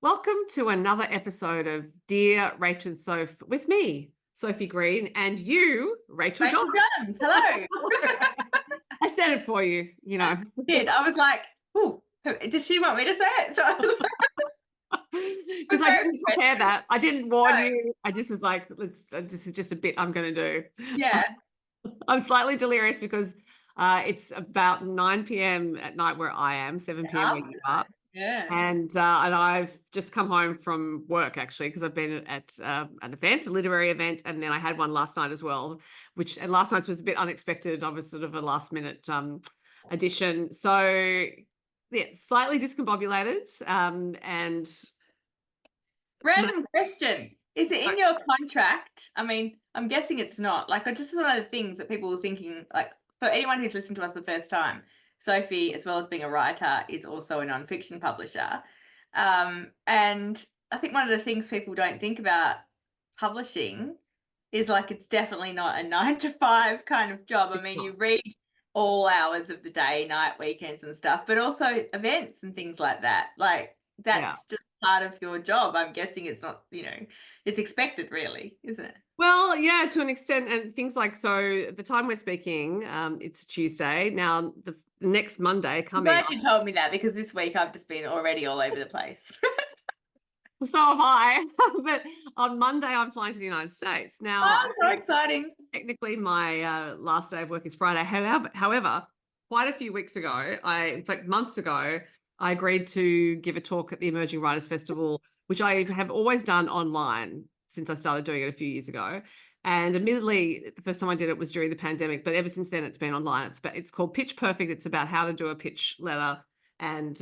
Welcome to another episode of Dear Rach and Soph with me, Sophie Green, and you, Rachael Rachael Johns. Johns, hello. I said it for you, you know. I was like, oh, does she want me to say it? So I was Because I didn't prepare that. I didn't warn No. you. I just was like, this is just a bit I'm going to do. Yeah. I'm slightly delirious because it's about 9 p.m. at night where I am, 7 p.m. where you are. Yeah. And I've just come home from work actually because I've been at an event, a literary event, and then I had one last night as well. And last night's was a bit unexpected. I was sort of a last minute addition, so yeah, slightly discombobulated. And Random question. Is it in your contract? I mean, I'm guessing it's not. Like, just one of the things that people were thinking, like, for anyone who's listened to us the first time, Sophie, as well as being a writer, is also a nonfiction publisher. And I think one of the things people don't think about publishing is like it's definitely not a 9 to 5 kind of job. I mean, you read all hours of the day, night, weekends and stuff, but also events and things like that. Like that's just part of your job. I'm guessing it's not, it's expected really, isn't it? Well, yeah, to an extent, and things like, so the time we're speaking, it's Tuesday. Now, the next Monday coming. I'm glad you told me that because this week I've just been already all over the place. So have I. But on Monday, I'm flying to the United States. Now, so exciting. Technically, my last day of work is Friday. However, quite a few weeks ago, in fact, months ago, I agreed to give a talk at the Emerging Writers Festival, which I have always done online since I started doing it a few years ago. And admittedly, the first time I did it was during the pandemic, but ever since then, it's been online. It's called Pitch Perfect. It's about how to do a pitch letter and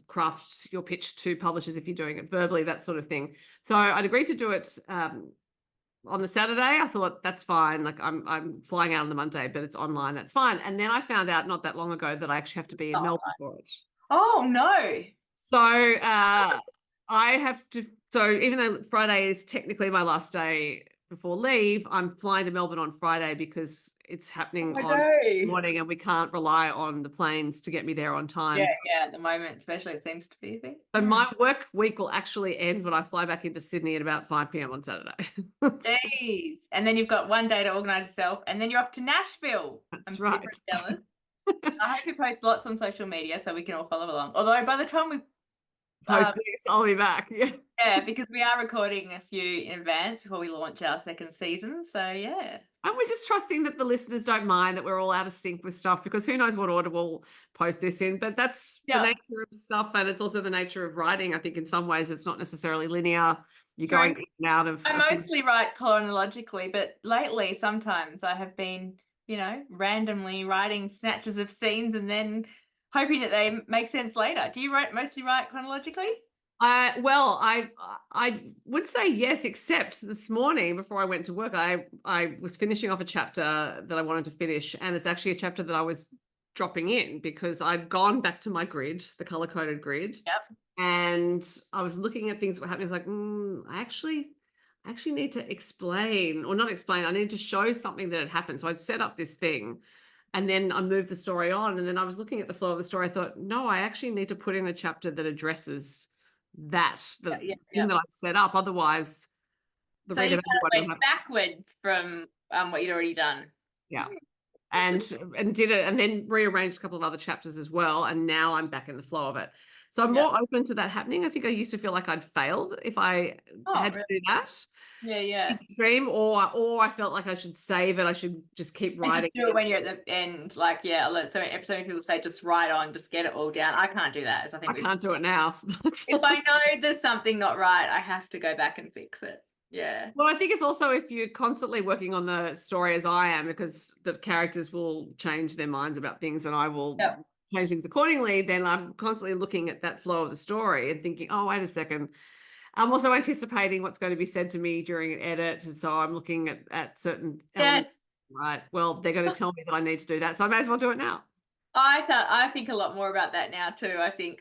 craft your pitch to publishers if you're doing it verbally, that sort of thing. So I'd agreed to do it on the Saturday. I thought that's fine. Like I'm flying out on the Monday, but it's online. That's fine. And then I found out not that long ago that I actually have to be in Melbourne for it. Oh no. So I have to. So even though Friday is technically my last day before leave, I'm flying to Melbourne on Friday because it's happening on morning and we can't rely on the planes to get me there on time. Yeah, at the moment, especially it seems to be a thing. So my work week will actually end when I fly back into Sydney at about 5 p.m. on Saturday. Jeez. And then you've got one day to organise yourself and then you're off to Nashville. That's right. Super jealous. I hope you post lots on social media so we can all follow along. Although by the time we post this, I'll be back. Yeah, because we are recording a few in advance before we launch our second season. So yeah. And we're just trusting that the listeners don't mind that we're all out of sync with stuff, because who knows what order we'll post this in. But that's the nature of stuff, and it's also the nature of writing. I think in some ways it's not necessarily linear. You're going in and out of... I mostly write chronologically, but lately sometimes I have been, randomly writing snatches of scenes and then hoping that they make sense later. Do you mostly write chronologically? Well, I would say yes, except this morning before I went to work, I was finishing off a chapter that I wanted to finish, and it's actually a chapter that I was dropping in because I'd gone back to my grid, the color-coded grid. Yep. And I was looking at things that were happening. I was like, I actually need to explain, or not explain, I need to show something that had happened. So I'd set up this thing and then I moved the story on, and then I was looking at the flow of the story. I thought, no, I actually need to put in a chapter that addresses the thing that I'd set up. Otherwise, you kind of went backwards from what you'd already done. Yeah. And did it, and then rearranged a couple of other chapters as well. And now I'm back in the flow of it. So I'm more open to that happening. I think I used to feel like I'd failed if I had to do that. Yeah. Extreme, or I felt like I should save it. I should just keep writing. Just do it when you're at the end. Like, so many people say just write on, just get it all down. I can't do that. I can't do it now. If I know there's something not right, I have to go back and fix it. Yeah. Well, I think it's also if you're constantly working on the story as I am, because the characters will change their minds about things and I will change things accordingly, then I'm constantly looking at that flow of the story and thinking, oh, wait a second. I'm also anticipating what's going to be said to me during an edit. So I'm looking at certain elements. Right. Well, they're going to tell me that I need to do that. So I may as well do it now. I think a lot more about that now too. I think,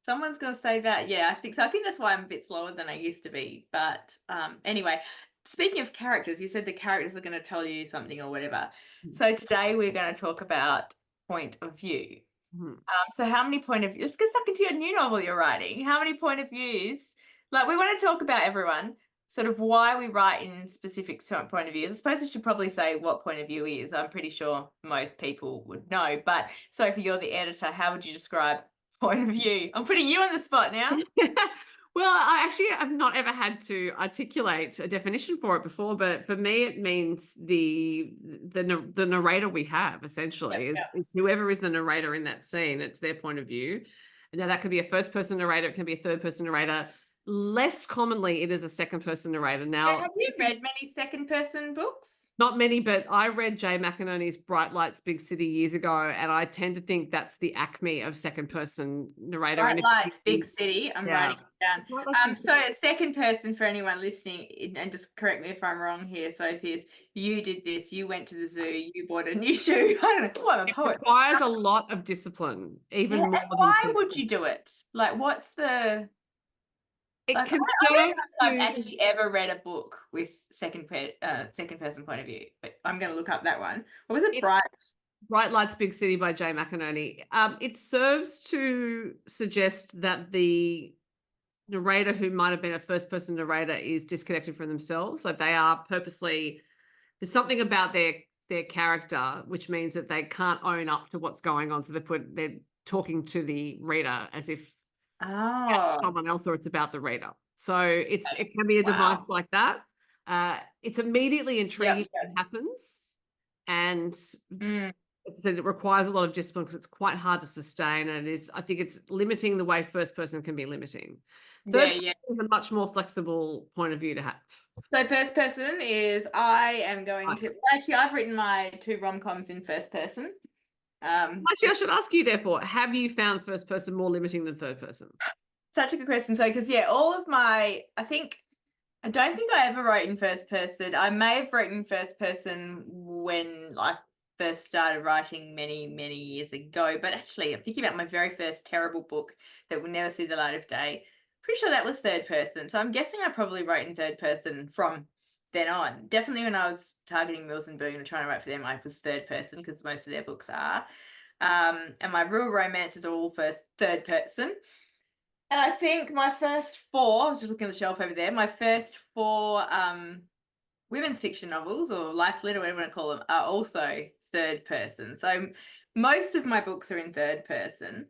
someone's going to say that. Yeah, I think so. I think that's why I'm a bit slower than I used to be. But anyway, speaking of characters, you said the characters are going to tell you something or whatever. So today we're going to talk about point of view. Mhm. So how many point of views, let's get stuck into your new novel you're writing. How many point of views, like we want to talk about everyone, sort of why we write in specific point of views. I suppose we should probably say what point of view is. I'm pretty sure most people would know, but Sophie, you're the editor. How would you describe point of view? I'm putting you on the spot now. Well, I actually have not ever had to articulate a definition for it before, but for me, it means the narrator we have, essentially. Yep, It's whoever is the narrator in that scene. It's their point of view. And now that could be a first-person narrator. It can be a third-person narrator. Less commonly, it is a second-person narrator. Now, have you read many second-person books? not many, but I read Jay McInerney's Bright Lights, Big City years ago, and I tend to think that's the acme of second-person narrator. Bright Lights, Big City. I'm Yeah. writing it down. So second person for anyone listening, and just correct me if I'm wrong here, Sophie, is you did this, you went to the zoo, you bought a new shoe. I don't know. Oh, I'm a poet. It requires a lot of discipline, even more than why would you do it? Like, what's the... It like, can I don't know if I've to... actually ever read a book with second person point of view, but I'm going to look up that one. What was it? Bright Lights, Big City by Jay McInerney. It serves to suggest that the narrator, who might have been a first-person narrator, is disconnected from themselves. Like they are purposely... There's something about their character, which means that they can't own up to what's going on. So they're talking to the reader as if someone else, or it's about the reader. So it can be a device like that. It's immediately intriguing when it happens, and as I said, it requires a lot of discipline because it's quite hard to sustain, and I think it's limiting the way first person can be limiting. Third person is a much more flexible point of view to have. So first person is, I am going to... Actually, I've written my 2 rom-coms in first person. Actually, I should ask you, therefore, have you found first person more limiting than third person? Such a good question. So, because all of my... I don't think I ever wrote in first person. I may have written in first person when I first started writing many, many years ago. But actually, I'm thinking about my very first terrible book that will never see the light of day. Pretty sure that was third person. So I'm guessing I probably wrote in third person from then on. Definitely when I was targeting Mills and Boon and trying to write for them, I was third person because most of their books are. And my real romances are all third person. And I think my first 4, I was just looking at the shelf over there, my first 4 women's fiction novels, or life lit, or whatever you want to call them, are also third person. So most of my books are in third person.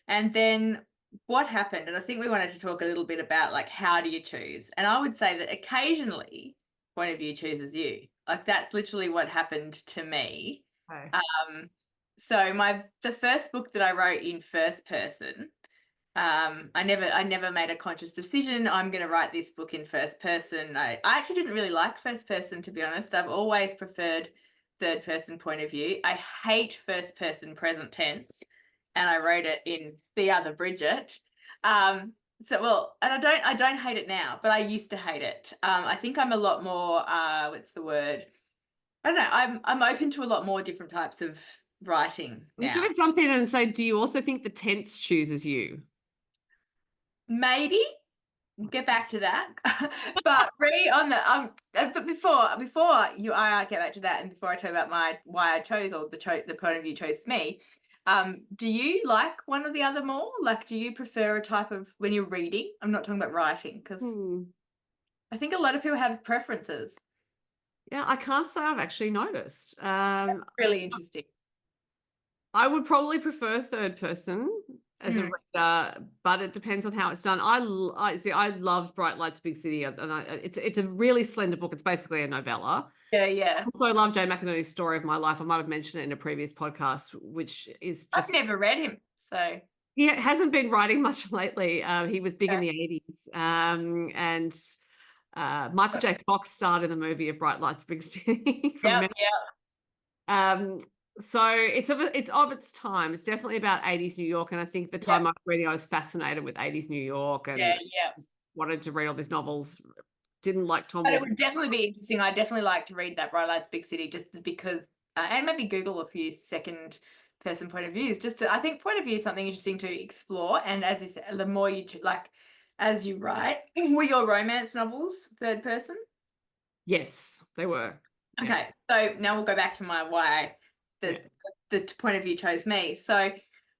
And then what happened, and I think we wanted to talk a little bit about, like, how do you choose? And I would say that occasionally point of view chooses you. Like, that's literally what happened to me. Okay. So the first book that I wrote in first person, I never made a conscious decision, I'm going to write this book in first person. I actually didn't really like first person, to be honest. I've always preferred third person point of view. I hate first person present tense, and I wrote it in The Other Bridget. And I don't hate it now, but I used to hate it. I think I'm a lot more, what's the word? I don't know. I'm open to a lot more different types of writing now. I'm just going to jump in and say, do you also think the tense chooses you? Maybe. We'll get back to that. But on the but before I get back to that, and before I tell you about why I chose, or the point of view chose me, do you like one or the other more? Like, do you prefer a type of, when you're reading? I'm not talking about writing, because I think a lot of people have preferences. Yeah, I can't say I've actually noticed. That's really interesting. I would probably prefer third person as a reader, but it depends on how it's done. I loved Bright Lights, Big City, and it's a really slender book. It's basically a novella. Yeah. I also love Jay McInerney's Story of My Life. I might have mentioned it in a previous podcast, which is just... I've never read him, so... He hasn't been writing much lately. He was big in the 80s. And Michael J. Fox starred in the movie of Bright Lights, Big City. So it's of its time. It's definitely about 80s New York, and I think the time I was reading, I was fascinated with 80s New York, and just wanted to read all these novels. Didn't like Tom. But it would definitely be interesting. I definitely like to read that Bright Lights, Big City, just because, and maybe Google a few second person point of views. I think point of view is something interesting to explore. And as you said, the more you as you write, were your romance novels third person? Yes, they were. Okay, so now we'll go back to why the point of view chose me. So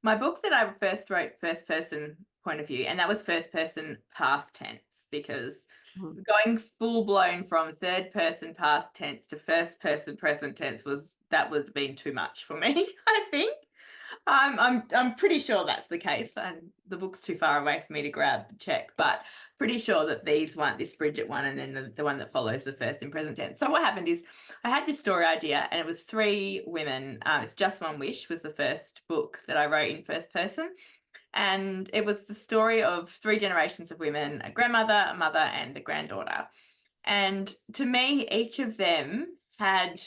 My book that I first wrote first person point of view, and that was first person past tense, because going full blown from third person past tense to first person present tense would have been too much for me, I think. I'm pretty sure that's the case, and the book's too far away for me to grab and check, but pretty sure that these weren't this Bridget one and then the one that follows the first in present tense. So what happened is I had this story idea, and it was 3 women. It's Just One Wish was the first book that I wrote in first person. And it was the story of 3 generations of women, a grandmother, a mother, and a granddaughter. And to me, each of them had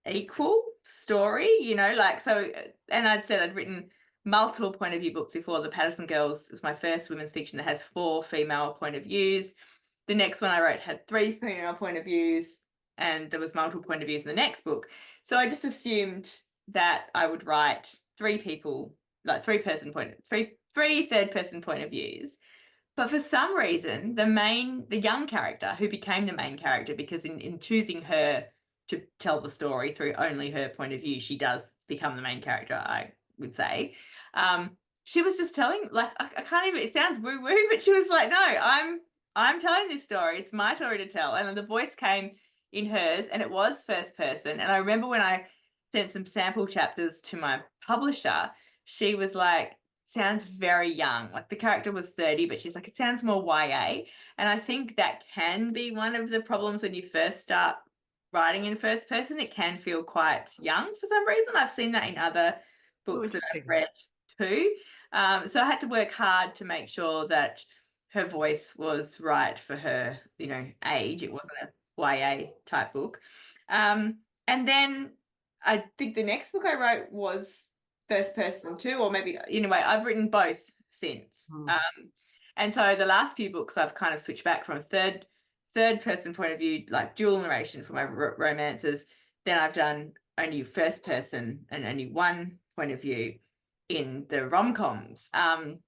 equal story, like, so, and I'd said I'd written multiple point of view books before. The Patterson Girls is my first women's fiction that has 4 female point of views. The next one I wrote had 3 female point of views, and there was multiple point of views in the next book. So I just assumed that I would write 3 people, like 3 third person point of views. But for some reason, the young character who became the main character, because in choosing her to tell the story through only her point of view, she does become the main character, I would say. She was just telling, like, I can't even, it sounds woo-woo, but she was like, no, I'm telling this story. It's my story to tell. And the voice came in hers, and it was first person. And I remember when I sent some sample chapters to my publisher, she was like, sounds very young. Like, the character was 30, but she's like, it sounds more YA. And I think that can be one of the problems when you first start writing in first person. It can feel quite young for some reason. I've seen that in other books that I've read too. So I had to work hard to make sure that her voice was right for her, age. It wasn't a YA type book. And then I think the next book I wrote was first person too, or maybe, anyway, I've written both since. And so the last few books I've kind of switched back from a third person point of view, like dual narration for my romances. Then I've done only first person and only one point of view in the rom-coms. And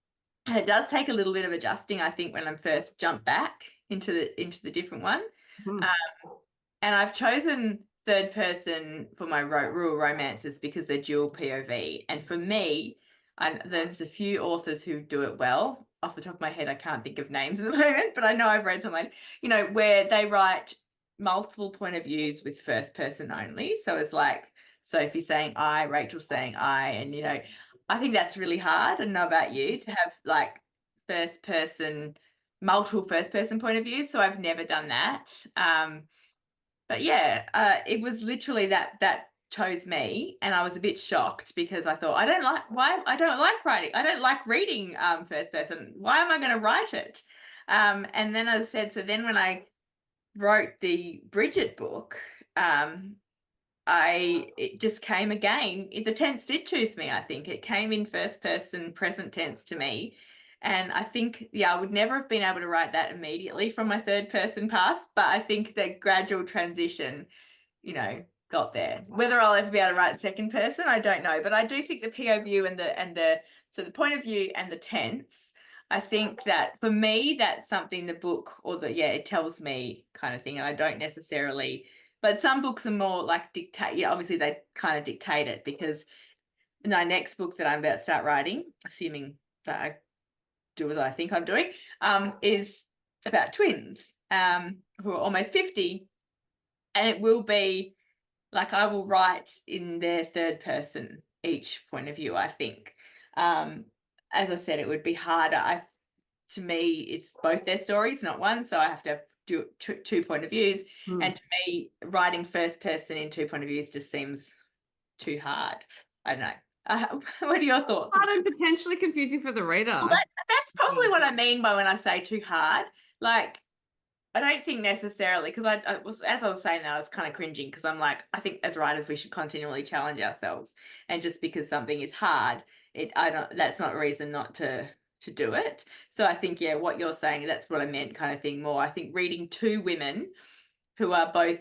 it does take a little bit of adjusting, I think, when I first jump back into the different one. And I've chosen third person for my rural romances because they're dual POV. And for me, there's a few authors who do it well. Off the top of my head, I can't think of names at the moment, but I know I've read something, where they write multiple point of views with first person only. So it's like Sophie saying I, Rachel saying I, and, I think that's really hard. I don't know about you, to have like multiple first person point of views. So I've never done that. But yeah, it was literally that chose me, and I was a bit shocked because I thought, I don't like writing. I don't like reading first person. Why am I going to write it? And then as I said, so then when I wrote the Bridget book, it just came again. The tense did choose me, I think. It came in first person present tense to me. And I think, I would never have been able to write that immediately from my third person past, but I think that gradual transition, got there. Whether I'll ever be able to write second person, I don't know. But I do think the POV so the point of view and the tense, I think that for me, that's something the book it tells me kind of thing. And I don't necessarily, but some books are more like dictate. Yeah, obviously they kind of dictate it, because my next book that I'm about to start writing, assuming that I do as I think I'm doing, is about twins who are almost 50. And it will be like, I will write in their third person each point of view, I think. As I said, it would be harder. To me, it's both their stories, not one. So I have to do 2 point of views. And to me, writing first person in 2 point of views just seems too hard. I don't know. What are your thoughts? Hard and potentially confusing for the reader. Well, that's probably what I mean by when I say too hard. Like, I don't think necessarily, because I was, as I was saying that, I was kind of cringing, because I'm like, I think as writers we should continually challenge ourselves, and just because something is hard, that's not a reason not to do it. So I think, what you're saying, that's what I meant, kind of thing more. I think reading 2 women who are both,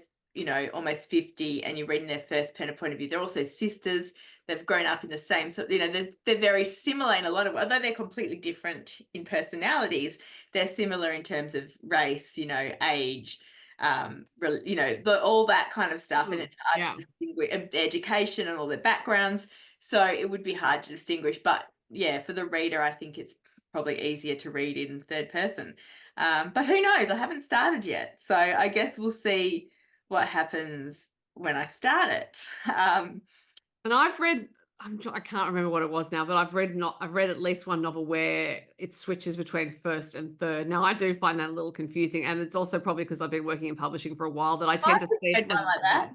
almost 50, and you're reading their first point of view, they're also sisters. They've grown up in the same, so they're very similar in a lot of, although they're completely different in personalities, they're similar in terms of race, age, all that kind of stuff. And it's hard to distinguish education and all their backgrounds. So it would be hard to distinguish. But yeah, for the reader, I think it's probably easier to read in third person. But who knows? I haven't started yet. So I guess we'll see what happens when I start it. And I've read, I can't remember what it was now, but I've read at least one novel where it switches between first and third. Now I do find that a little confusing, and it's also probably because I've been working in publishing for a while that I tend to see it one like that.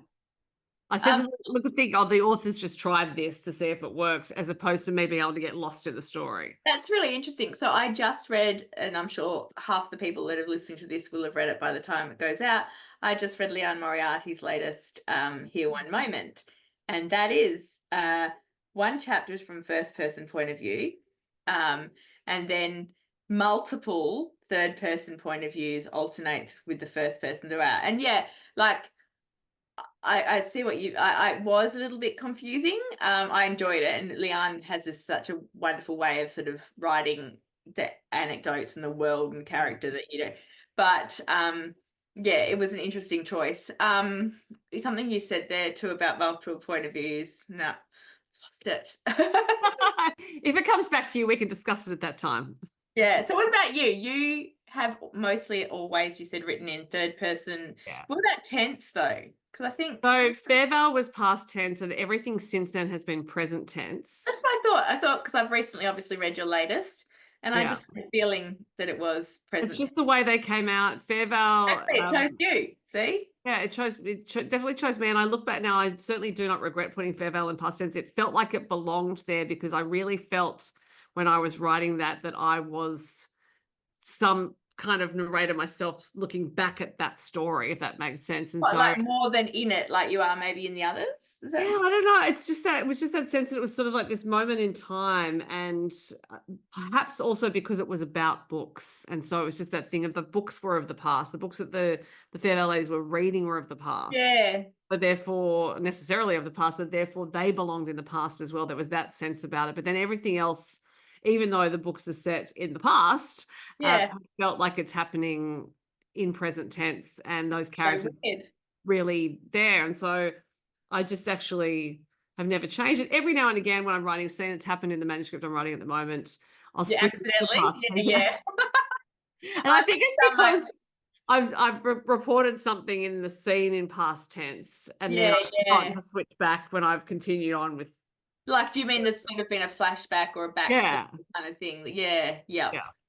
I tend to look and think, oh, the author's just tried this to see if it works, as opposed to me being able to get lost in the story. That's really interesting. So I just read, and I'm sure half the people that have listened to this will have read it by the time it goes out. I just read Liane Moriarty's latest Here One Moment. And that is one chapter is from first person point of view, and then multiple third person point of views alternate with the first person throughout. And yeah, like I see what I was a little bit confusing. I enjoyed it, and Liane has such a wonderful way of sort of writing the anecdotes and the world and character that you know. But yeah, it was an interesting choice. Something you said there too about multiple point of views. No, lost it. If it comes back to you, we can discuss it at that time. Yeah. So what about you? You have mostly always, you said, written in third person. Yeah. What about tense though? Because I think so Fairvale was past tense, and everything since then has been present tense. that's what I thought because I've recently obviously read your latest, and I just had a feeling that it was present. It's just the way they came out. Fairvale. It chose you. See? Yeah, definitely chose me. And I look back now, I certainly do not regret putting Fairvale in past tense. It felt like it belonged there, because I really felt when I was writing that I was some kind of narrator myself, looking back at that story, if that makes sense. And What, so like more than in it, like you are maybe in the others? Is that... yeah, I don't know. It's just that it was just that sense that it was sort of like this moment in time, and perhaps also because it was about books. And so it was just that thing of the books were of the past. The books that the Fairvale ladies were reading were of the past. Yeah. But therefore necessarily of the past, and therefore they belonged in the past as well. There was that sense about it. But then everything else, even though the books are set in the past, felt like it's happening in present tense, and those characters really there. And so I just actually have never changed it. Every now and again when I'm writing a scene, it's happened in the manuscript I'm writing at the moment, I'll slip it to the past. Yeah. And I think it's because I've reported something in the scene in past tense, and then I've forgotten to switch back when I've continued on with. Like, do you mean there's sort of been a flashback or a back kind of thing? Yeah.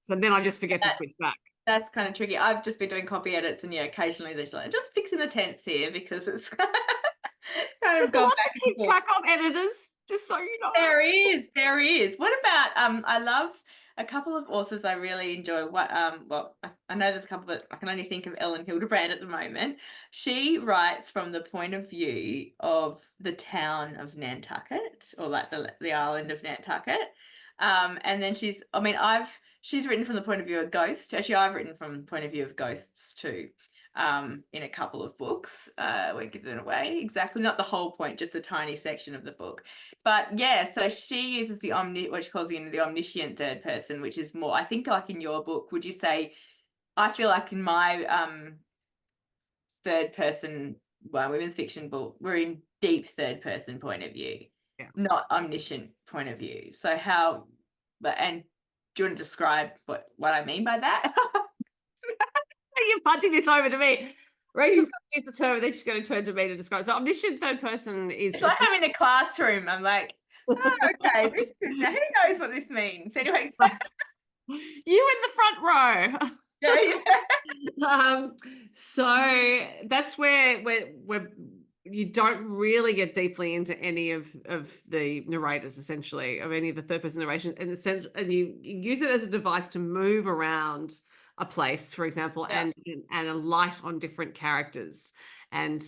So then I just forget to switch back. That's kind of tricky. I've just been doing copy edits, and occasionally there's like just fixing the tense here because it's kind of gone back. Keep track of editors, just so you know. There is. What about I love a couple of authors I really enjoy. What well, I know there's a couple, but I can only think of Elin Hildebrand at the moment. She writes from the point of view of the town of Nantucket, or like the island of Nantucket. And then she's written from the point of view of ghosts. Actually, I've written from the point of view of ghosts too. In a couple of books. Won't give them away exactly, not the whole point, just a tiny section of the book. But yeah, so she uses what she calls the omniscient third person, which is more, I think, like in your book, would you say, I feel like in my third person, women's fiction book, we're in deep third person point of view, not omniscient point of view. So and do you want to describe what I mean by that? You're punching this over to me. Rachel's going to use the term, and then she's going to turn to me to describe. So omniscient third person is... It's like I'm in a classroom. I'm like, oh, okay, who knows what this means? Anyway. You in the front row. Yeah. So that's where you don't really get deeply into any of the narrators, essentially, of any of the third person narration, and you use it as a device to move around a place, for example, and a light on different characters and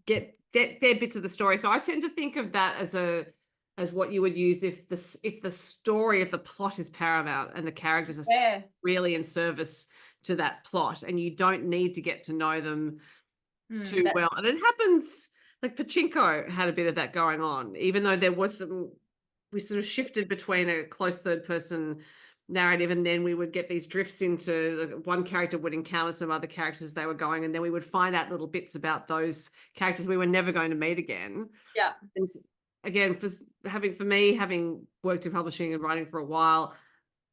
get their bits of the story. So I tend to think of that as what you would use if the story of the plot is paramount and the characters are really in service to that plot, and you don't need to get to know them too well. And it happens, like Pachinko had a bit of that going on, even though there was we sort of shifted between a close third person narrative, and then we would get these drifts into one character would encounter some other characters as they were going, and then we would find out little bits about those characters we were never going to meet again. Yeah. And again, for me, having worked in publishing and writing for a while,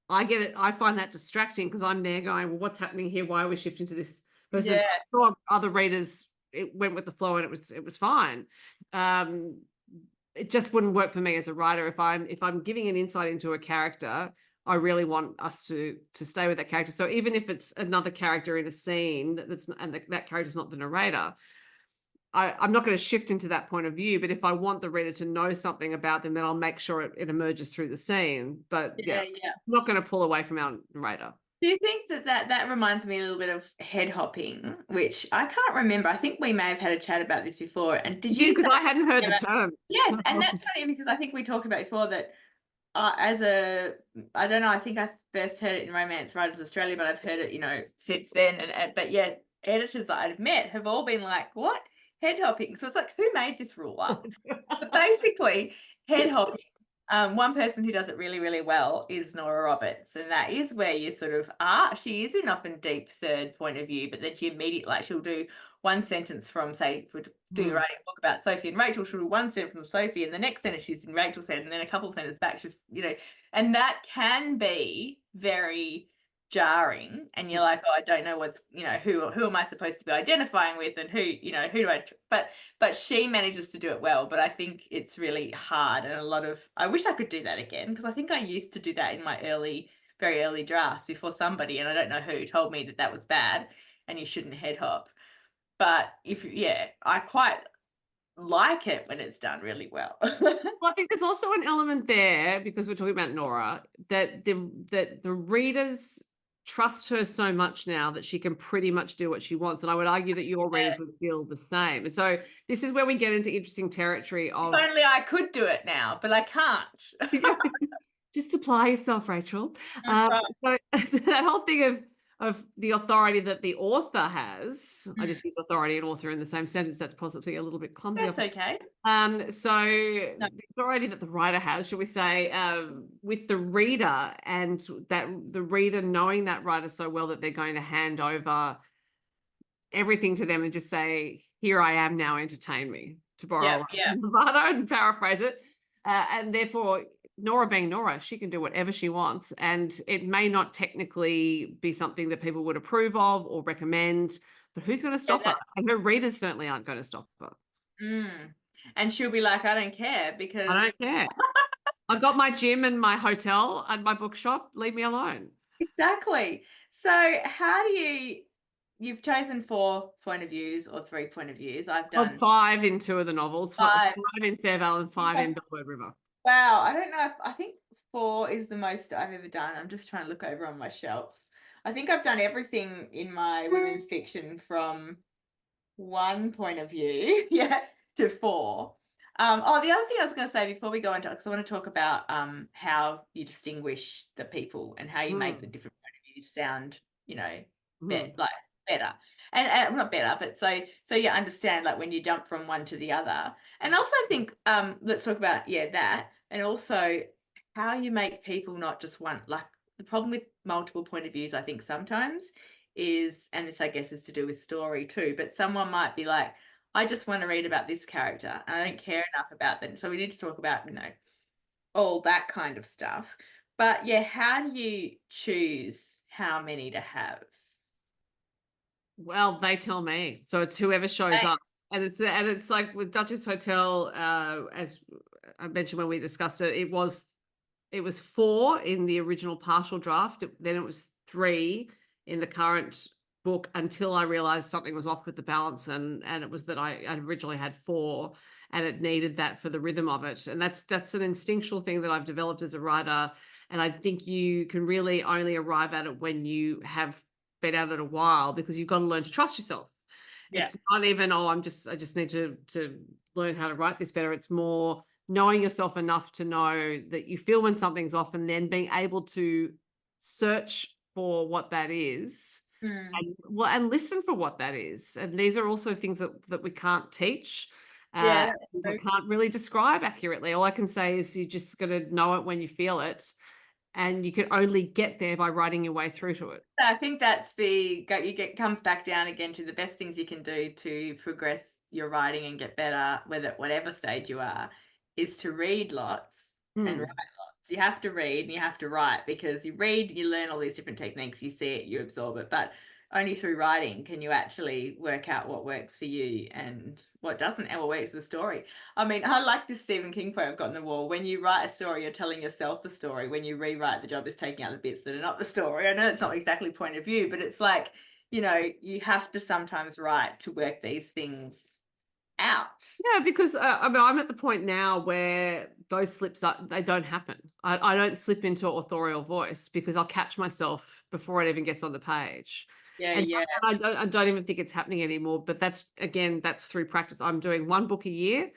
I get it. I find that distracting because I'm there going, well, what's happening here? Why are we shifting to this person? Yeah. I saw other readers, it went with the flow and it was fine. It just wouldn't work for me as a writer. If I'm giving an insight into a character, I really want us to stay with that character. So even if it's another character in a scene that character's not the narrator, I'm not going to shift into that point of view, but if I want the reader to know something about them, then I'll make sure it emerges through the scene. But yeah, Yeah. I'm not going to pull away from our narrator. Do you think that reminds me a little bit of head hopping, which I can't remember. I think we may have had a chat about this before. And did you Because say I hadn't heard the term. Yes, and that's funny because I think we talked about before that I don't know, I think I first heard it in Romance Writers Australia, but I've heard it, since then. But yeah, editors that I've met have all been like, what? Head hopping. So it's like, who made this rule up? But basically, head hopping. One person who does it really, really well is Nora Roberts, and that is where you sort of she is in often deep third point of view, but then she immediately, like, she'll do one sentence from, say, if we're doing writing a book about Sophie and Rachael, she'll do one sentence from Sophie, and the next sentence she's in Rachel's head, and then a couple of sentences back, and that can be very jarring, and you're like, oh, I don't know what's, who am I supposed to be identifying with, and who do I, but she manages to do it well. But I think it's really hard, and I wish I could do that again, because I think I used to do that in my very early drafts before somebody, and I don't know who, told me that was bad and you shouldn't head hop. But I quite like it when it's done really well. Well, I think there's also an element there, because we're talking about Nora, that the readers trust her so much now that she can pretty much do what she wants. And I would argue that your readers would feel the same. And so this is where we get into interesting territory of... If only I could do it now, but I can't. Just apply yourself, Rachel. So that whole thing of the authority that the author has, I just use authority and author in the same sentence. That's possibly a little bit clumsy. That's okay. So the authority that the writer has, shall we say, with the reader, and that the reader knowing that writer so well that they're going to hand over everything to them and just say, here I am now, entertain me, to borrow Vado and paraphrase it. And therefore, Nora being Nora, she can do whatever she wants, and it may not technically be something that people would approve of or recommend, but who's going to stop her? And her readers certainly aren't going to stop her. And she'll be like, I don't care, because I don't care. I've got my gym and my hotel and my bookshop. Leave me alone. Exactly. So how do you've chosen 4 point of views or 3 point of views? I've done 5 in 2 of the novels, 5 in Fairvale and 5 in Bellward River. Wow, I don't know, I think 4 is the most I've ever done. I'm just trying to look over on my shelf. I think I've done everything in my women's fiction from 1 point of view, to 4. The other thing I was going to say before we go into, because I want to talk about how you distinguish the people and how you make the different point of views sound, better. And not better, but so you understand, like, when you jump from one to the other. And also I think let's talk about that, and also how you make people not just one. Like, the problem with multiple point of views, I think sometimes is, and this I guess is to do with story too, but someone might be like, I just want to read about this character and I don't care enough about them. So we need to talk about, all that kind of stuff. But how do you choose how many to have? Well, they tell me. So it's whoever shows up. And it's like with Duchess Hotel, as I mentioned when we discussed it, it was 4 in the original partial draft. Then it was 3 in the current book, until I realized something was off with the balance, and it was that I originally had 4, and it needed that for the rhythm of it. And that's an instinctual thing that I've developed as a writer, and I think you can really only arrive at it when you have been at it a while, because you've got to learn to trust yourself. It's not even, I just need to learn how to write this better. It's more knowing yourself enough to know that you feel when something's off, and then being able to search for what that is. And listen for what that is. And these are also things that we can't teach. I can't really describe accurately. All I can say is you just got to know it when you feel it, and you can only get there by writing your way through to it. I think that's comes back down again to the best things you can do to progress your writing and get better, whatever stage you are, is to read lots and write lots. You have to read and you have to write, because you read, you learn all these different techniques, you see it, you absorb it, but only through writing can you actually work out what works for you and what doesn't, and what works for the story. I mean, I like this Stephen King quote I've got on the wall: when you write a story, you're telling yourself the story. When you rewrite, the job is taking out the bits that are not the story. I know it's not exactly point of view, but it's like, you know, you have to sometimes write to work these things out. Yeah, because I mean, I'm at the point now where those slips they don't happen. I don't slip into authorial voice because I'll catch myself before it even gets on the page. Yeah, And yeah. I don't even think it's happening anymore. But that's through practice. I'm doing one book a year.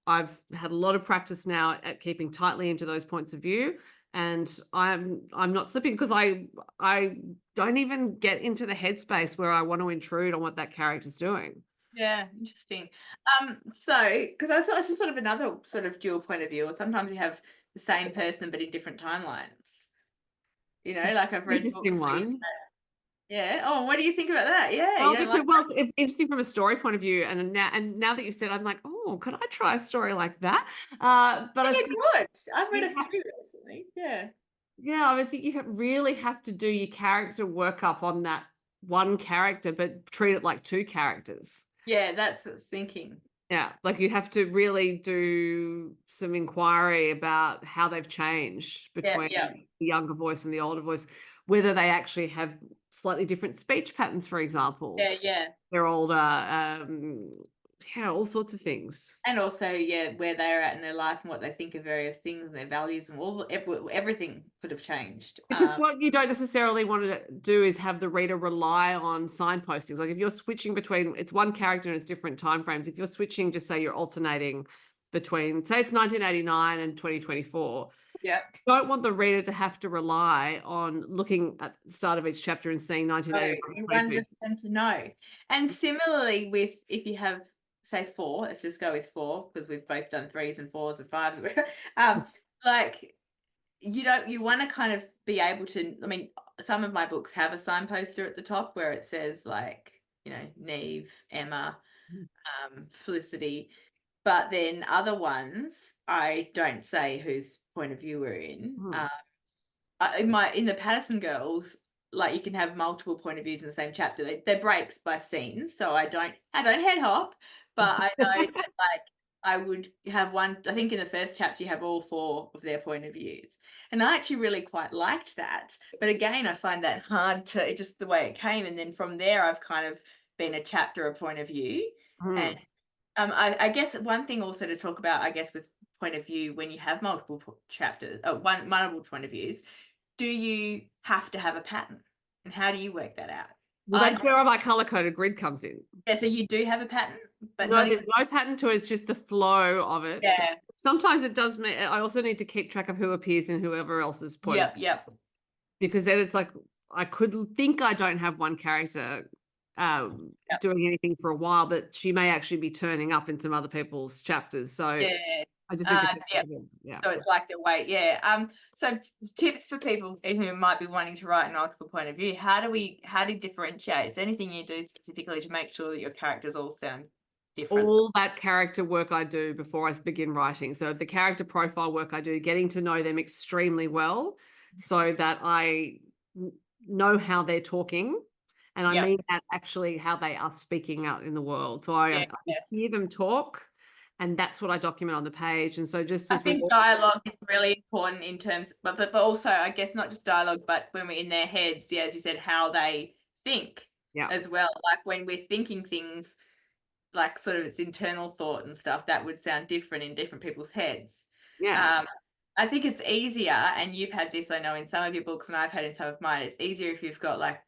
I've had a lot of practice now at keeping tightly into those points of view, and I'm not slipping because I don't even get into the headspace where I want to intrude on what that character's doing. Yeah, interesting. So because that's just sort of another sort of dual point of view, or sometimes you have the same person but in different timelines. You know, like I've read Interesting books where one. yeah. Oh, what do you think about that? Yeah, Well, you don't like it's interesting from a story point of view, and now that you've said, I'm like, oh, could I try a story like that? But I yeah, think good. I've read you a have, few recently. Yeah. yeah, I think really have to do your character workup on that one character, but treat it like two characters. Yeah, that's what I was thinking. Yeah, like you have to really do some inquiry about how they've changed Yeah, between yeah. the younger voice and the older voice, whether they actually have slightly different speech patterns, for example. Yeah, yeah. They're older, yeah, all sorts of things. And also, yeah, where they're at in their life and what they think of various things and their values and everything could have changed. Because what you don't necessarily want to do is have the reader rely on signpostings. Like if you're switching between, it's one character and it's different timeframes. If you're switching, just say you're alternating between, say it's 1989 and 2024. Yeah. You don't want the reader to have to rely on looking at the start of each chapter and seeing No, 1989. you want them to know. And similarly with, if you have, say, 4, let's just go with 4 because we've both done 3s and 4s and 5s. Like you want to kind of be able to, I mean, some of my books have a signposter at the top where it says, like, you know, Neve, Emma, Felicity, but then other ones I don't say whose point of view we're in. In the Patterson Girls, like you can have multiple point of views in the same chapter. They're breaks by scenes, so I don't head hop, but I know that like I would have one. I think in the first chapter you have all 4 of their point of views, and I actually really quite liked that. But again, I find that hard to, just the way it came, and then from there I've kind of been a chapter, a point of view, and I guess one thing also to talk about, I guess, with point of view, when you have multiple chapters, multiple point of views, do you have to have a pattern, and how do you work that out? Well, that's where my color-coded grid comes in. Yeah, so you do have a pattern, but no, there's no pattern to it. It's just the flow of it. Yeah. Sometimes it does mean I also need to keep track of who appears in whoever else's point. Yep. Because then it's like I could think I don't have one character doing anything for a while, but she may actually be turning up in some other people's chapters. So Yeah. I just need to keep track of it. Yeah. So it's like the way, yeah. So tips for people who might be wanting to write an multiple point of view. How do differentiate? Is there anything you do specifically to make sure that your characters all sound different? All that character work I do before I begin writing. So the character profile work I do, getting to know them extremely well so that I know how they're talking. And I mean that actually how they are speaking out in the world. So I hear them talk, and that's what I document on the page. And so just as I think dialogue is really important in terms, but also I guess not just dialogue, but when we're in their heads, yeah, as you said, how they think as well. Like when we're thinking things, like sort of its internal thought and stuff, that would sound different in different people's heads. Yeah. I think it's easier, and you've had this, I know, in some of your books, and I've had in some of mine. It's easier if you've got like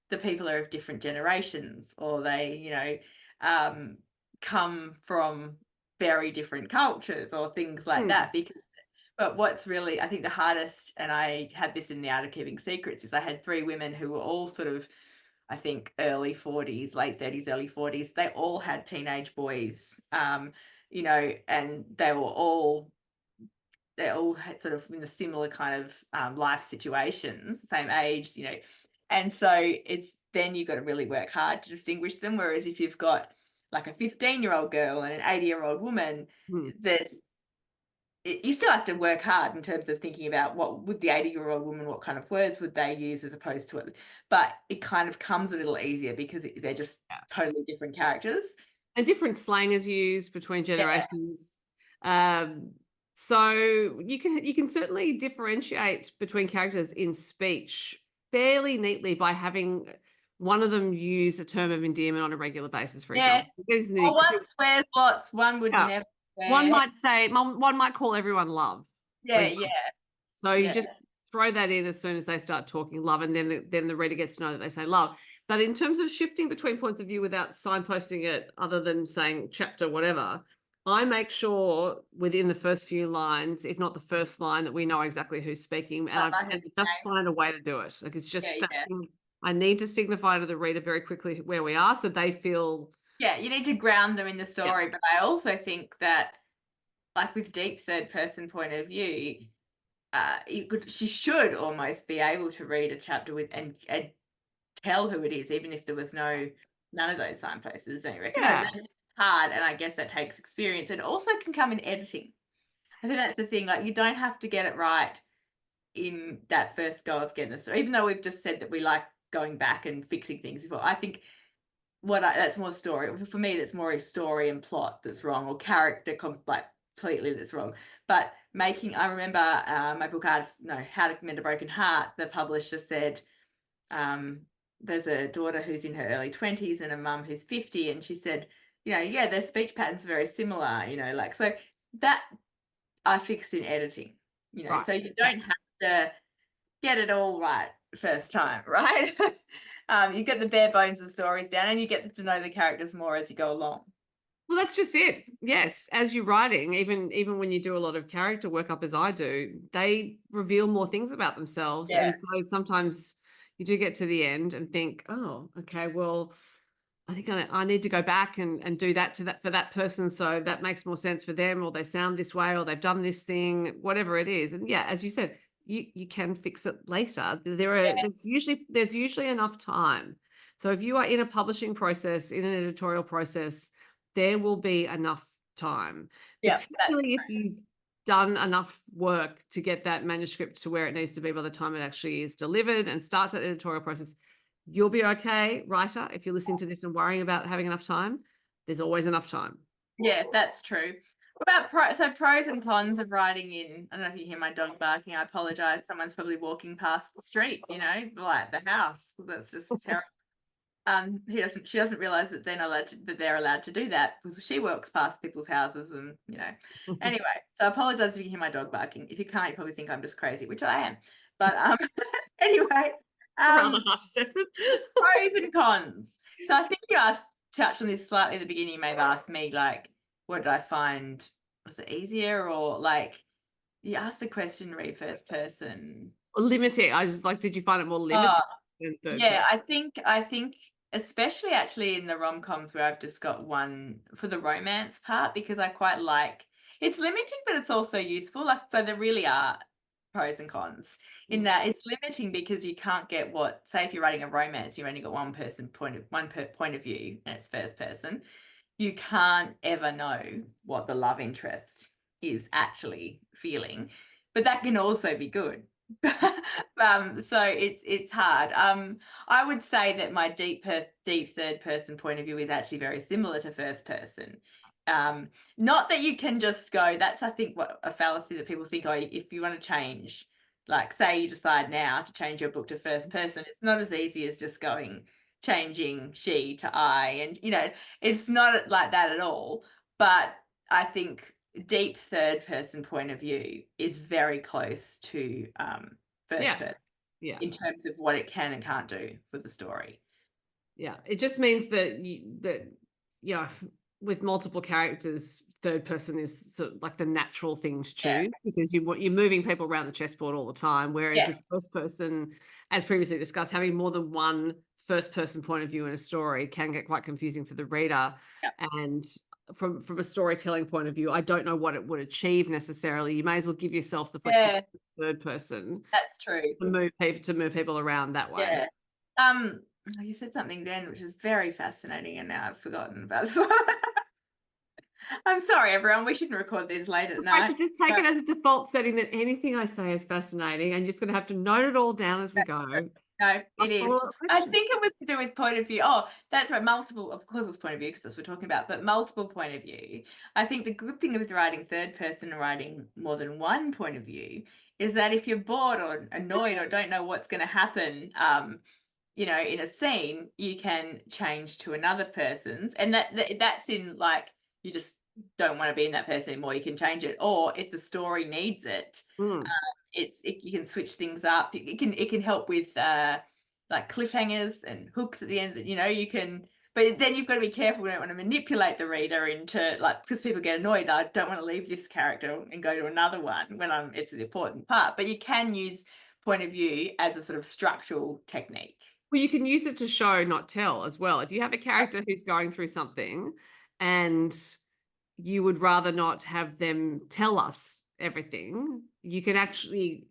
the people are of different generations, or they, you know, come from very different cultures or things like that. But what's really, I think, the hardest, and I had this in The Art of Keeping Secrets, is I had 3 women who were all sort of, I think, early 40s, late 30s, early 40s. They all had teenage boys, you know, and they're all sort of in a similar kind of life situations, same age, you know. And so it's then you've got to really work hard to distinguish them. Whereas if you've got like a 15-year-old girl and an 80-year-old woman, there's you still have to work hard in terms of thinking about what would the 80-year-old woman, what kind of words would they use as opposed to it. But it kind of comes a little easier because they're just totally different characters. And different slang is used between generations. So you can certainly differentiate between characters in speech fairly neatly by having one of them use a term of endearment on a regular basis, for example. Well, one swears lots, one would never swear. One might call everyone love. Yeah. So you just throw that in as soon as they start talking love, and then the reader gets to know that they say love. But in terms of shifting between points of view without signposting it, other than saying chapter, whatever, I make sure within the first few lines, if not the first line, that we know exactly who's speaking. And I just find a way to do it. Like, it's just I need to signify to the reader very quickly where we are, so they feel. Yeah, you need to ground them in the story. But I also think that, like with deep third person point of view, she should almost be able to read a chapter with and tell who it is, even if there was none of those signposts, don't you reckon? That's hard, and I guess that takes experience, and also can come in editing. I think that's the thing, like, you don't have to get it right in that first go of getting the story, even though we've just said that we like going back and fixing things. Well, I think that's more story. For me, that's more a story and plot that's wrong, or character completely that's wrong. But I remember my book, How to Mend a Broken Heart, the publisher said, there's a daughter who's in her early 20s and a mum who's 50, and she said, their speech patterns are very similar, like, so that I fixed in editing, right. So you don't have to get it all right first time, right? You get the bare bones of the stories down, and you get to know the characters more as you go along. Well, that's just it. Yes, as you're writing, even when you do a lot of character workup, as I do, they reveal more things about themselves. And so sometimes you do get to the end and think, oh, okay, well, I think I need to go back and do that for that person, so that makes more sense for them, or they sound this way, or they've done this thing, whatever it is. And as you said, you can fix it later. There's usually enough time. So if you are in a publishing process, in an editorial process, there will be enough time, particularly if you've done enough work to get that manuscript to where it needs to be by the time it actually is delivered and starts that editorial process. You'll be okay, writer, if you're listening to this and worrying about having enough time. There's always enough time. Yeah, that's true. What about pros and cons of writing in? I don't know if you hear my dog barking. I apologize. Someone's probably walking past the street, like the house. That's just terrible. She doesn't realize that they're allowed to do that, because she walks past people's houses, and anyway, so I apologize if you hear my dog barking. If you can't, you probably think I'm just crazy, which I am. But anyway, rather harsh assessment. Pros and cons. So I think you touched on this slightly at the beginning. You may have asked me, like, what did I find? Was it easier, or like you asked a question, read first person? Limiting. I was like, did you find it more limiting? Yeah, I think especially actually in the rom-coms where I've just got one for the romance part, because I quite like, it's limiting, but it's also useful. Like, so there really are pros and cons in that it's limiting because you can't get say if you're writing a romance, you've only got one point of view and it's first person. You can't ever know what the love interest is actually feeling, but that can also be good. So it's hard. I would say that my deep third person point of view is actually very similar to first person. Not that you can just go, that's I think what a fallacy that people think, if you want to change, like say you decide now to change your book to first person, it's not as easy as just changing she to I, and it's not like that at all. But I think deep third person point of view is very close to first person in terms of what it can and can't do for the story. It just means that with multiple characters, third person is sort of like the natural thing to choose, because you're moving people around the chessboard all the time, whereas with first person, as previously discussed, having more than one first person point of view in a story can get quite confusing for the reader. And from a storytelling point of view, I don't know what it would achieve necessarily. You may as well give yourself the flexibility of third person. That's true. To move people around that way. You said something then which is very fascinating, and now I've forgotten about it. I'm sorry, everyone. We shouldn't record these late at night. To just take it as a default setting that anything I say is fascinating, and you're just going to have to note it all down as we go. No, it Ask is. follow-up I questions. think it was to do with point of view. Oh, that's right. Multiple, of course, it was point of view because that's what we're talking about, but multiple point of view. I think the good thing with writing third person and writing more than one point of view is that if you're bored or annoyed or don't know what's going to happen, you know, in a scene, you can change to another person's, and that's in like you just don't want to be in that person anymore. You can change it, or if the story needs it, you can switch things up. It can help with like cliffhangers and hooks at the end. You know, you can, but then you've got to be careful. You don't want to manipulate the reader into like, because people get annoyed. I don't want to leave this character and go to another one when it's an important part. But you can use point of view as a sort of structural technique. Well, you can use it to show, not tell as well. If you have a character who's going through something and you would rather not have them tell us everything, you can actually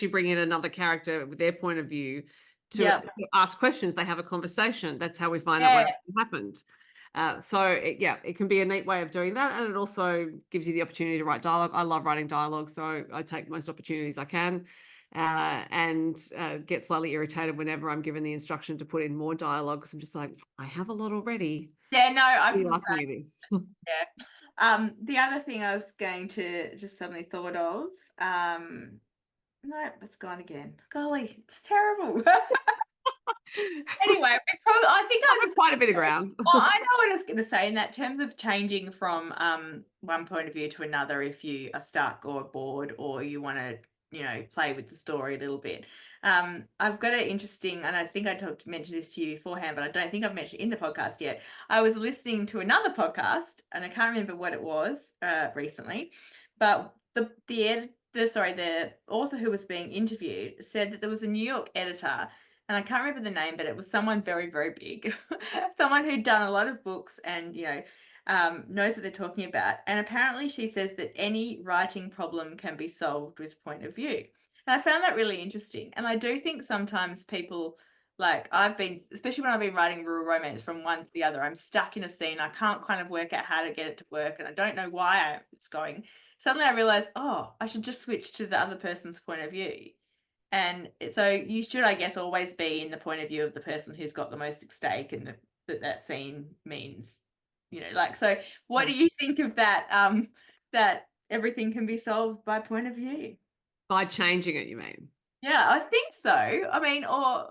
bring in another character with their point of view to ask questions. They have a conversation. That's how we find out what happened. So it can be a neat way of doing that. And it also gives you the opportunity to write dialogue. I love writing dialogue, so I take most opportunities I can. And get slightly irritated whenever I'm given the instruction to put in more dialogue, because I'm just like, I have a lot already. Yeah, no, I'm asking me this. Yeah. The other thing I was going to just suddenly thought of, no, it's gone again. Golly, it's terrible. Anyway, I think I was quite a bit of ground. Well, I know what I was going to say in that terms of changing from one point of view to another if you are stuck or bored or you want to, you know, play with the story a little bit. I've got an interesting, and I think I mentioned this to you beforehand, but I don't think I've mentioned it in the podcast yet. I was listening to another podcast, and I can't remember what it was recently, but the author who was being interviewed said that there was a New York editor, and I can't remember the name, but it was someone very, very big, someone who'd done a lot of books and, you know, knows what they're talking about. And apparently she says that any writing problem can be solved with point of view. And I found that really interesting. And I do think sometimes people, like especially when I've been writing rural romance from one to the other, I'm stuck in a scene. I can't kind of work out how to get it to work and I don't know why it's going. Suddenly I realize, oh, I should just switch to the other person's point of view. And so you should, I guess, always be in the point of view of the person who's got the most at stake and that scene means, you know, like, so what do you think of that, that everything can be solved by point of view? By changing it, you mean? Yeah, I think so. I mean, or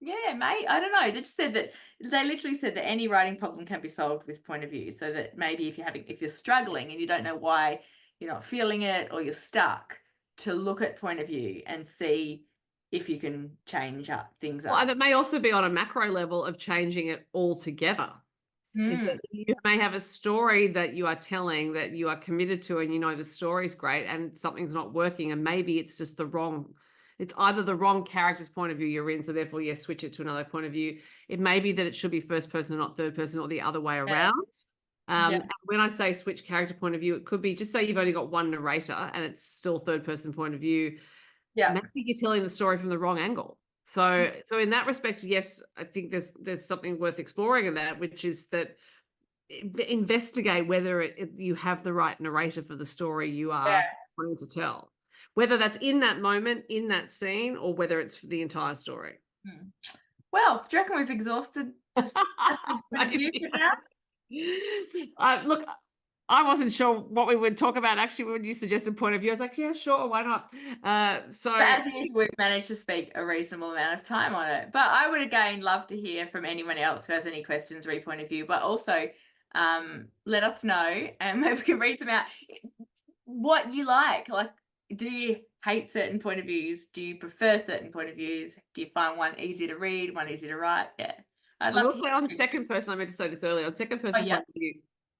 yeah, mate, I don't know. They just said that they literally said that any writing problem can be solved with point of view. So that maybe if you're struggling and you don't know why you're not feeling it or you're stuck, to look at point of view and see if you can change things up. Well, and it may also be on a macro level of changing it altogether. Is that you may have a story that you are telling that you are committed to and you know the story's great and something's not working and maybe it's just it's either the wrong character's point of view you're in, so therefore, yes, switch it to another point of view. It may be that it should be first person and not third person or the other way around. And when I say switch character point of view, it could be just say you've only got one narrator and it's still third person point of view. Yeah, maybe you're telling the story from the wrong angle. So in that respect, yes, I think there's something worth exploring in that, which is that investigate whether you have the right narrator for the story you are wanting to tell, whether that's in that moment, in that scene, or whether it's for the entire story. Well, do you reckon we've exhausted? Look, I wasn't sure what we would talk about actually when you suggested point of view. I was like, yeah, sure, why not? So as usual, we've managed to speak a reasonable amount of time on it. But I would again love to hear from anyone else who has any questions or point of view. But also, let us know and maybe we can read some out. What you like? Like, do you hate certain point of views? Do you prefer certain point of views? Do you find one easy to read, one easy to write? Yeah, I'd love to say on second person. I meant to say this earlier. On second person point of view.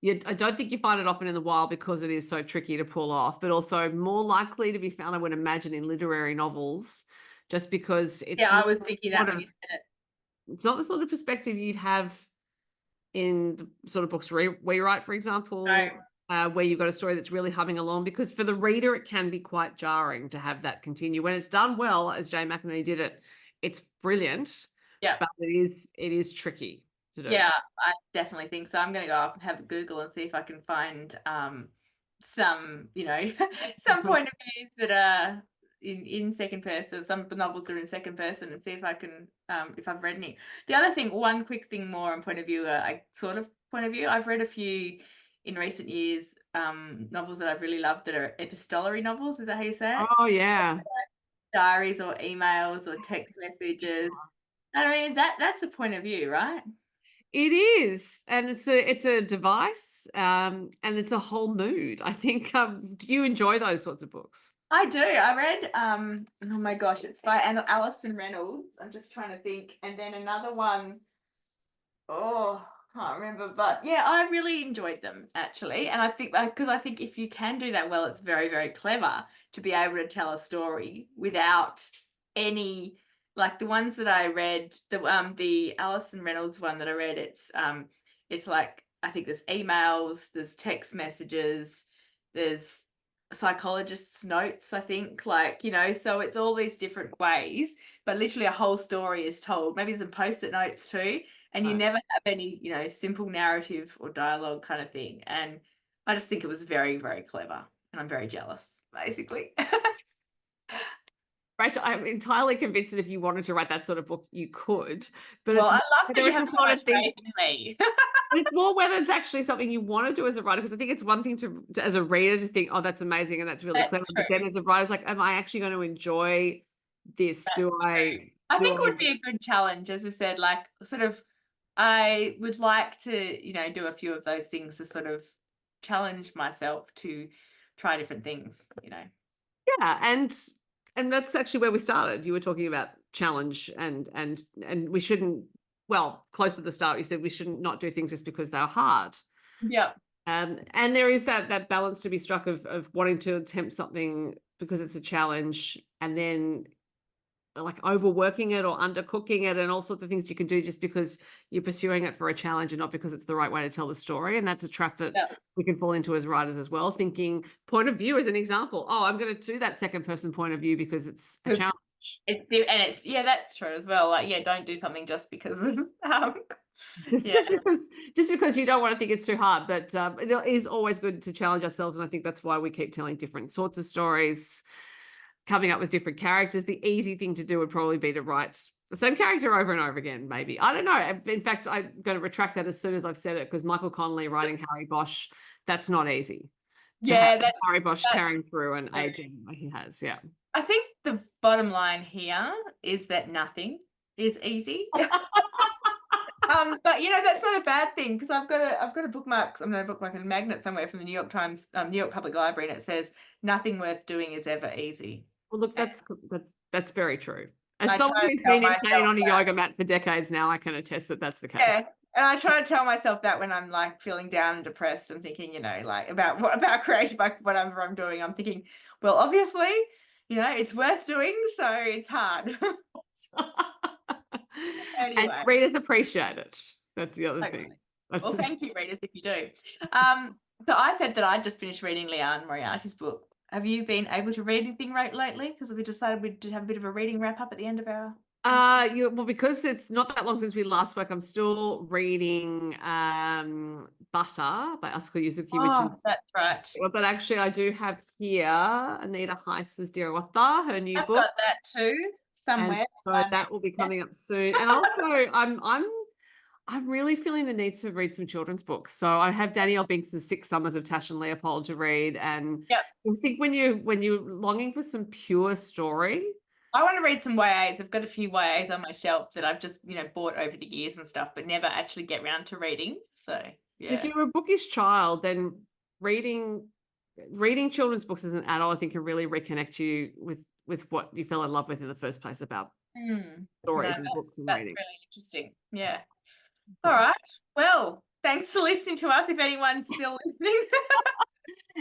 I don't think you find it often in the wild because it is so tricky to pull off, but also more likely to be found, I would imagine, in literary novels, just because it's I was thinking that it's not the sort of perspective you'd have in the sort of books we write, for example, where you've got a story that's really humming along, because for the reader it can be quite jarring to have that continue. When it's done well, as Jay McInerney did it, it's brilliant. Yeah, but it is tricky. to do. Yeah, I definitely think so. I'm going to go up and have a Google and see if I can find some, some point of views that are in second person. Some novels are in second person, and see if I can, if I've read any. The other thing, one quick thing more on point of view, I've read a few in recent years, novels that I've really loved that are epistolary novels. Is that how you say it? Oh yeah. Diaries or emails or text messages. I mean, that's a point of view, right? It is, and it's a device, and it's a whole mood. I think. Do you enjoy those sorts of books? I do. I read oh my gosh, it's by Alison Reynolds. I'm just trying to think. And then another one, oh, can't remember, but yeah, I really enjoyed them actually. And I think because I think if you can do that well, it's very, very clever to be able to tell a story without any, like the ones that I read, the Alison Reynolds one that I read, it's like, I think there's emails, there's text messages, there's psychologist's notes, I think, like, so it's all these different ways, but literally a whole story is told. Maybe some post-it notes too, and you never have any, simple narrative or dialogue kind of thing. And I just think it was very, very clever, and I'm very jealous, basically. Rachel, I'm entirely convinced that if you wanted to write that sort of book, you could. But Well, I love that you it's have a so sort much of thing. faith in me. It's more whether it's actually something you want to do as a writer, because I think it's one thing to as a reader to think, oh, that's amazing and that's really That's clever. true. But then as a writer, it's like, am I actually going to enjoy this? I think it would be a good challenge, as I said, like sort of, I would like to, do a few of those things to sort of challenge myself to try different things. Yeah, and that's actually where we started. You were talking about challenge and we shouldn't, well, close to the start, you said we shouldn't not do things just because they're hard. Yeah. And there is that balance to be struck of wanting to attempt something because it's a challenge, and then like overworking it or undercooking it and all sorts of things you can do just because you're pursuing it for a challenge and not because it's the right way to tell the story. And that's a trap that we can fall into as writers as well, thinking point of view as an example. Oh, I'm going to do that second person point of view because it's a challenge. That's true as well. Like, don't do something just because just because you don't want to think it's too hard. But it is always good to challenge ourselves, and I think that's why we keep telling different sorts of stories, coming up with different characters. The easy thing to do would probably be to write the same character over and over again, maybe. I don't know. In fact, I'm going to retract that as soon as I've said it, because Michael Connelly writing Harry Bosch, that's not easy. That's Harry Bosch carrying through and aging like he has. Yeah. I think the bottom line here is that nothing is easy. But that's not a bad thing, because I've got a bookmark. I'm going to bookmark a magnet somewhere from the New York Times, New York Public Library, and it says nothing worth doing is ever easy. Well, look, that's very true. As someone who's been in pain on a yoga mat for decades now, I can attest that that's the case. Yeah, and I try to tell myself that when I'm like feeling down and depressed. I'm thinking, like about creative, like whatever I'm doing. I'm thinking, well, obviously, it's worth doing, so it's hard. Anyway. And readers appreciate it. That's the other thing. Well, thank you, readers, if you do. So I said that I'd just finished reading Liane Moriarty's book. Have you been able to read anything lately? Because we decided we'd have a bit of a reading wrap up at the end of our... well, because it's not that long since we last spoke, I'm still reading Butter by Asuka Yuzuki, which is... that's right. But actually, I do have here Anita Heiss's Dear Author, her new book. I've got that too, somewhere. And so that will be coming up soon. And also, I'm really feeling the need to read some children's books. So I have Danielle Binks's 6 Summers of Tash and Leopold to read. And I think when you're longing for some pure story, I want to read some YAs. I've got a few YAs on my shelf that I've just, bought over the years and stuff, but never actually get around to reading. So, yeah. If you're a bookish child, then reading children's books as an adult, I think, can really reconnect you with what you fell in love with in the first place about stories and books and reading. That's really interesting. Yeah. All right. Well, thanks for listening to us, if anyone's still listening.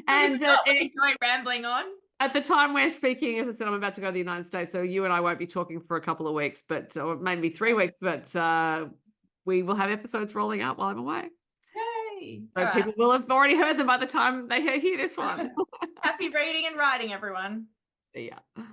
And enjoy rambling on. At the time we're speaking, as I said, I'm about to go to the United States, so you and I won't be talking for a couple of weeks, or maybe 3 weeks, but we will have episodes rolling out while I'm away. Yay. So people will have already heard them by the time they hear this one. Happy reading and writing, everyone. See ya.